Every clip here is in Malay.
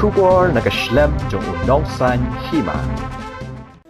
Shubor nakaslem jong unongsan hima.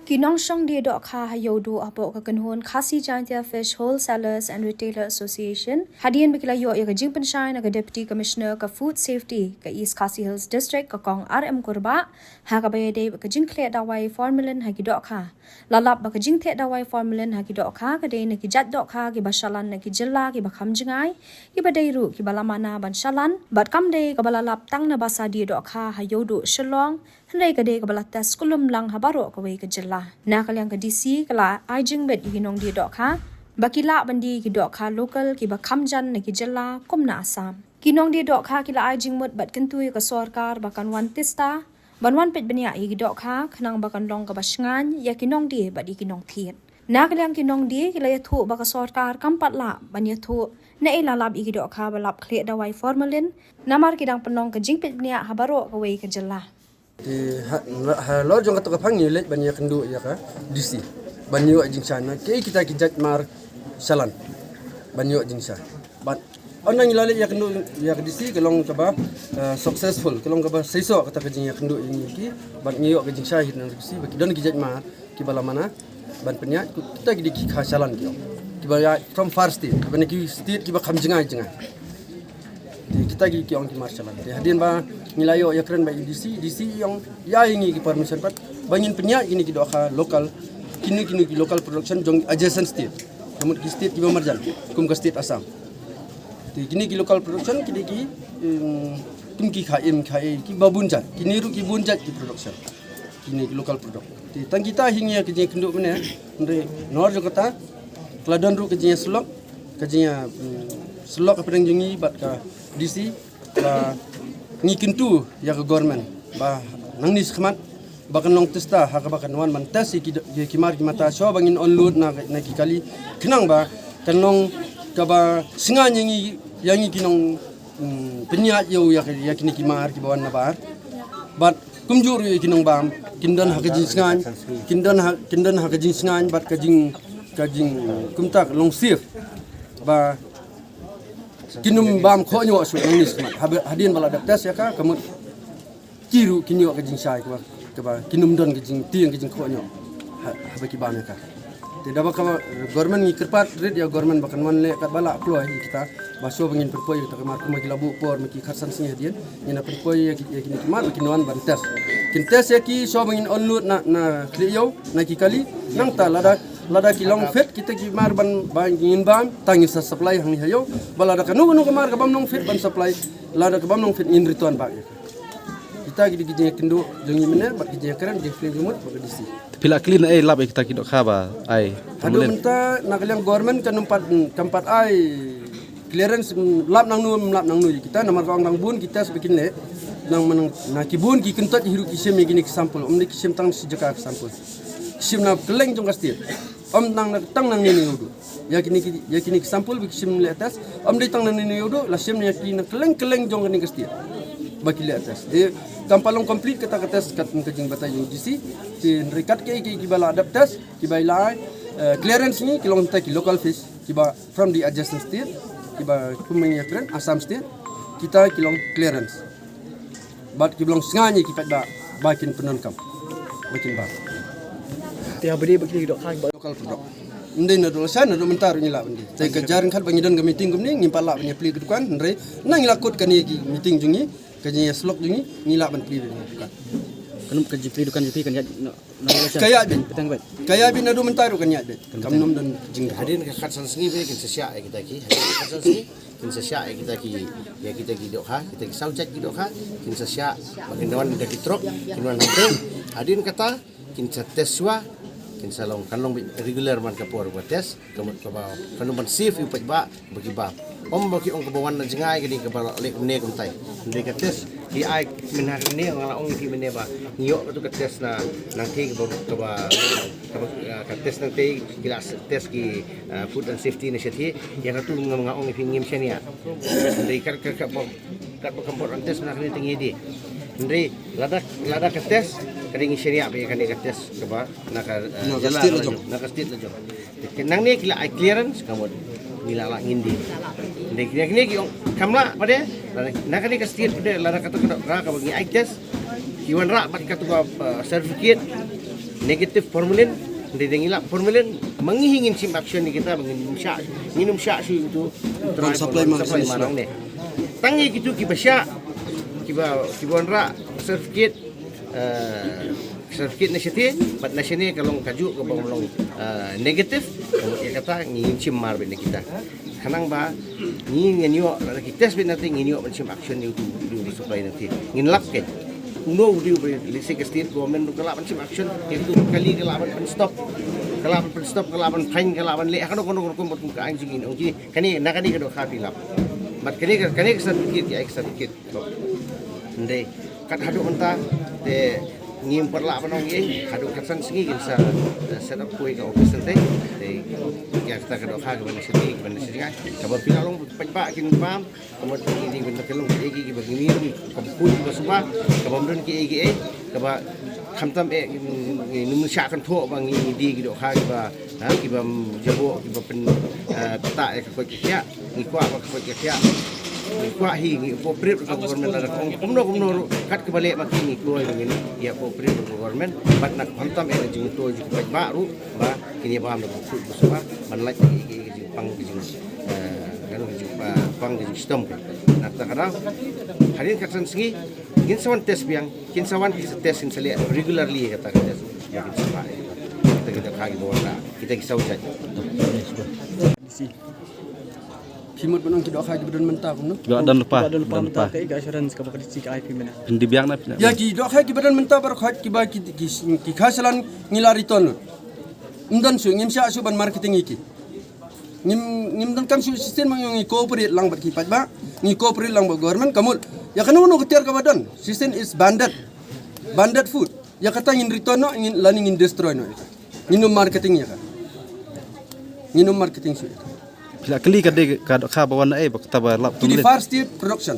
Kinong Shong Dia Dok Kha Hayodu Apo Kakanhun Khasi Giant Fish Wholesalers and Retailer Association Hadian Bikila Yo Yaga Jingpan Shine Aga Deputy Commissioner Ka Food Safety Ka East Khasi Hills District Ka Kong RM Kurba Haga Bayade Ka Jingkle Dawai Formalin Hagi Dok Kha Lalap Baka Jingte Dawai Formalin Hagi Dok Kha Ka Day Naki Jat Dok Kha Ki Bashalan Naki Jilla Ki Bakam Jingai Ki Badairu Ki Balamana Ban Shalan Bat Kam Day Ka Balalap Tang Na Basa Dia Dok Kha Hayodu Shalong Henry Ka Day Ka Balatas Kulum Lang Habaro Ka Wei Ka Jilla Nakalyang ka DC kala Aijing Bet Iginong Dia Dok Kha Bakila Bandi Ki Dok Kha Local Ki Bakamjan Naki Jilla Kumna Assam Kinong Dia Dok Kha Kila Aijing Mut Bat Kentui Ka Sorkar Bakan Wan Tista Banwan Pet Bania Igi Dok Kha Khnang Bakan Long Ka Basngan Ya Kinong Dia Bat Iginong Thiet Nakalyang Kinong Dia Kila Yathu Baka Sorkar Kampat La Ban Yathu Na ilalab Igi Dok Kha Balap Kle Dawai Formalin Namar Kidang Penong Ka Jing Pet Bania Habaro Ka Wei Ka Jilla Lo jong kata kapang ni let banyak kendu ya ka DC banyak jing sana ke kita kijat mar salan banyak jing sa but onang ilalit ya kendu ya DC kelong kaba successful kelong kaba seiso kata kajing ya kendu ini ki but ngiyo kajing sa hit nang DC baki don kijat mar ki bala mana ban penya kita gidi ki khasalan ki bala from far state ban ki state ki ba kham jingai kita gi ki ong ki marsalan hadin ba nilayo ya keren ba DC yang ya ingi ki permission pat bangin penya ini ki doka local kini ki local production jong adjacent state namun ki state ki ba marjan kum ka state Assam kini ki local production kini ki kum ki khaim ki babunjat kini ru ki bunjat ki production kini ki local product tang kita hingi ya ki je kenduk mene ndre nor jokata kladon ru ki je slok ka je slok ka pedang jungi bat ka DC ba ni kintu ya ke government ba nang nis khmat ba kan long testa ha ka ba kan wan man tas ki mar ki mata so bangin onload na ki kali khnang ba kan long ka ba singa nyi yang kinong penya yo ya kini ki mar ki bawan na bar bat kumjur yo kinong bam kindan ha ka jin singan kindan ha ka jin singan bat ka jing kumtak long sif ba kinum bam kho nyo su nang nis hadin bala adaptas ya ka kamu kiru kinyo ka jing sai ka ba kinum don ka jing tiang ka jing kho nyo ha ki bam ya ka te da ba ka government ni kerpat red ya government bakan wan le kat bala ploy kita baso bangin perpoi ta ka mar kuma gilabu por mi ki kharsan sing hadin ni na perpoi ya kini mar ki non ban tes kin tes ya ki so bangin onlut na kliyo na ki kali nang ta lada kilong fit kita ki mar ban bangin bam tangi sa supply hang hayo balada kanu kamar ka bam nong fit ban supply lada ka bam nong fit in return ba kita gidi gidi kendo jongi mena ba gidi keren di film jumut ba DC pila clean ai lab kita ki dok khaba ai adu menta nakaliang government kan tempat ai clearance lab nang nu kita nomor kang nang bun kita sebikin le nang menang na kibun ki kentot hiru kisem gini sampel omni kisem tang sejaka sampel kisem na keleng jong kastir om nang ni udu ya kini sampel bi kisem le atas om di tang ni udu la sem ya kini keleng jong ni kastir baki le atas kampalong complete kata tes kat kajing bata yung DC ti rekat ke ki bala adaptas ki bailai clearance ni kilong ta ki local fish ki ba from the adjacent state ki ba kumenya kren Assam state kita kilong clearance bat ki belong sngani ki pada bakin penon kam bakin ba tiap beri bagi dok khang local product ndai na do sana do mentar ni la bandi tai kejaran khat bangidan ke meeting gum ni ngimpal la bani pli dukan ndai nang lakut kan ki meeting jungi kajinya slok jungi ngila ban pli dukan kanum kaji pli dukan jupi kan ya kaya bin adu mentar kan ya de kamnum dan jing hadin ke khatsan sengi be kin sesya kita ki khatsan sengi kin sesya kita ki ya kita ki dok ha kita ki saujat ki dok ha kin sesya bakin dawan dak truk kin wan hadin kata kin tes swa kin salong kanlong regular man ka por tes kamut ka ba kanum ban safe yu ba bagi ba om bagi ong kabawan na jingai gini ka ba lek ne kum tai ndai ka tes ki ai minha ne ngala ong ki mene ba niyo ka tes na nang ti ka ba ka tes nang ti kilas tes ki food and safety initiative ya ka tu ngam ong fi ngim chen ya ndai ka kampor tes na kini tingi di ndai lada ka tes kading syariah be kan ka tes ka ba naka state la jom nang ne kila clearance kamu nila la ngindi ndek ki kamla pade nakani ka state pade la ka to ka bagi ai tes kiwan rak bat katu certificate negative formalin dia ngilap formalin mengingin sim action ni kita minum syak su itu supply marang ni tangi gitu kiba syak kiban rak certificate certificate nasyati bat nasyani kalau kaju ke bang negatif ya kata ngin sim mar ben kita kanang ba ngin yo lagi test ben nanti ngin yo sim action ni itu di supply nanti ngin lap ke no dia lisik state government kelaban sim action itu kali kelaban pen stop kelaban fine kelaban le kan kono ka anjing ini okey kani nakani kedo khapi lap bat kani certificate ya certificate ndai kat hadu enta de ngim perla panong ye hadu katsan singi kinsa set up koi ka office ente de ya kita kedo kha ke benda sini ka ba pilalong pajba kin pam kemudian ini benda kelong egi ki bagini ka pui ka suba ka bomdon ki egi ka ba khamtam num sha kan tho bang ni di ki do kha ki ba ki ba jabo ki ba pen ta ka ko ki ya ni kwa ba ko ki ya kuah hingi poprit ke government ada kumno kat kebalik makin ni kuah ini ya poprit ke government bat nak hantam jing to jing baru ba kini paham dak maksud semua manlaj jing pang jing kalau jing pang jing sistem nak kadang hari katsan singi kin sawan test biang kin sawan test in selia regularly kata tes ya kin sampai kita kagi bola kita kisau saja Himut benang kidok kha gibadan mentah kumno. Dan lupa. Kai ga assurance ka bakal si IP mana. Hindi biang na. Ya kidok kha gibadan mentah bar khat kiba ki khasalan ngilari ton. Ndan su ngim sya su ban marketing iki. Ngim dan kam su sistem mang ngi cooperate lang bat ki pajba, ngi cooperate lang ba government kamul. Ya kanu no ketiar ka badan. System is banded food. Ya kata ngin return no ngin lani ngin destroy no. Nginum marketing ya ka. Nginum marketing su. Bila kali kade kha bawan bak taba lap Kini fast state production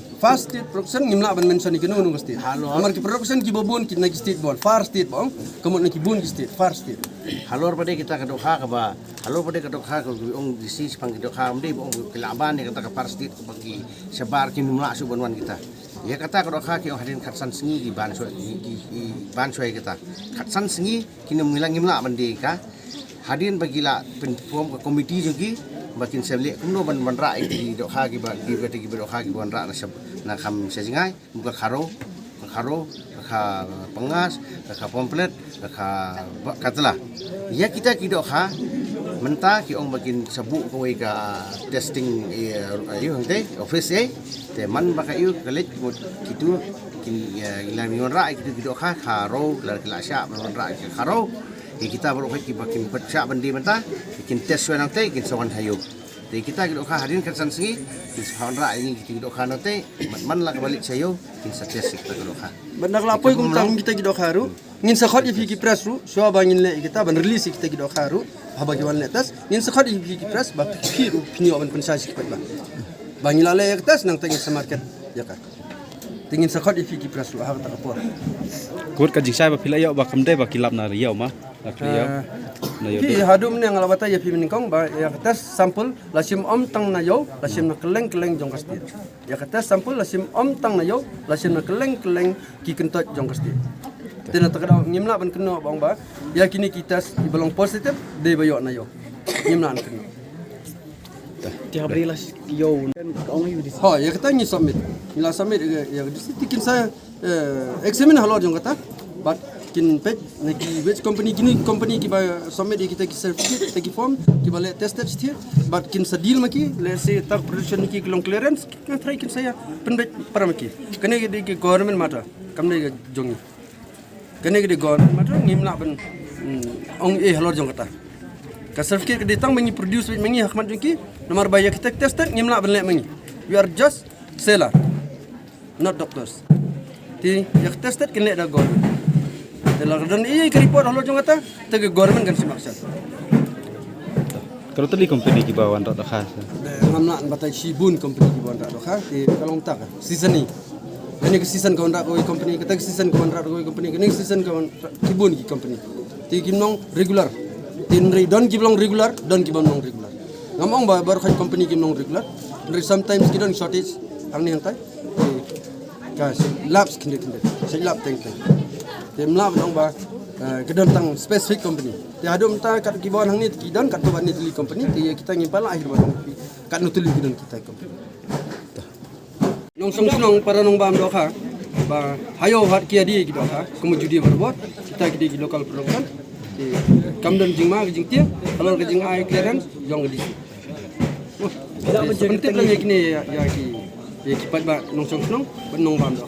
ngimla ban mention ikunu nung state. Amar ki production ki bobon ki nagi state bon far state bong kamot nagi bun ki state far state. Halor pada kita kedok kha ka ba halor pada kedok kha ko ong disi pang kedok kha amde bong kelaban ni kata ka far state ko bagi sebar ki numla su bonwan kita. Ya kata kedok kha ki ong hadin khatsan singi di ban soy kita. Khatsan singi ki ngimla bande ka hadin bagila form ka komiti jogi bakin seblik kumno ban ra di dok ha ki ba ki dok ha ki ban ra na kham sejingai muka kharo kha pengas kha pamphlet kha katla ya kita ki dok ha menta ki ong bakin sabuk ko ka testing ayu hante office te man baka yu college kitu kin ilan mi ra ki dok ha kharo la sya ban ra ki kharo kita baru ki bakin pecah bandi menta bikin test wenang te kin sawan hayu te kita ki dokha hadin kan sangi kin sawan ra ini ki dokha nate man la balik sayo kin sa test kita dokha Bandak lapoi kum tang kita ki dokha ru ngin sa khot ifi ki press ru so bangin le kita ban release kita ki dokha ru haba ki wan le tas ngin sa khot ifi ki press ba ki ru pini oban pensa ki pat ba bangila le tas nang tengin sa market ya ka tingin sa khot ifi ki press ru ha ta kapor Kur ka jing sai ba phila yo ba kamde ba kilap na riau ma. Ki hadum ni ngala bata ya pi meningkong ba ya tes sampel lasim om tang na yo lasim na keleng jong kasti ya tes sampel lasim om tang na yo lasim na keleng ki kentot jong kasti tena takada ngimla ban keno bang ba ya kini kita belong positif de bayo na yo ngimla an keno Tiap hari lah yo kan ong yu di. ha ya kata ni submit mila submit ya distikin saya examine halor jong kata but kin pet neki which company ki ba submit kita ki certificate ki form ki ba le tested here but kin sa deal maki let's say tak production ki long clearance kan try kin saya penbet para maki kene ki government mata kamne jongi kene ki government mata ngimla ban ong halor jong kata ka certificate ki ditang mengi produce mengi hakmat jongki nomor baya kita tested ngimla ban le mengi we are just seller not doctors ti yak tested kin le da government dan iya ke report halor jong kata tege government kan simaksan Kalau tadi company ki bawan tak khas. ngamna batai shibun company ki bawan tak kha ti kalong tak season ni ini ke season kawan rak company kata season kawan rak company ini season kawan kibun ki company ti kimnong regular tin don kiblong regular don kibong regular ngamong baru khat company kimnong regular sometimes kidon shortage ang ni hang tai kas labs kinde sai lab teng Temla benong ba kedon tang specific company. Ti adum ta kat kibon hang ni kidon kat tuban ni tuli company ti kita ngimpal akhir ba kat no tuli kidon kita company. Nong song sinong para nong bam do kha ba hayo hat kia di gitu kha kumu judi berbot kita di local production di kamdan jingma jing tie kalau ke jing ai clearance jong di. Penting lagi kini ya ki pat ba nong song sinong benong bam do.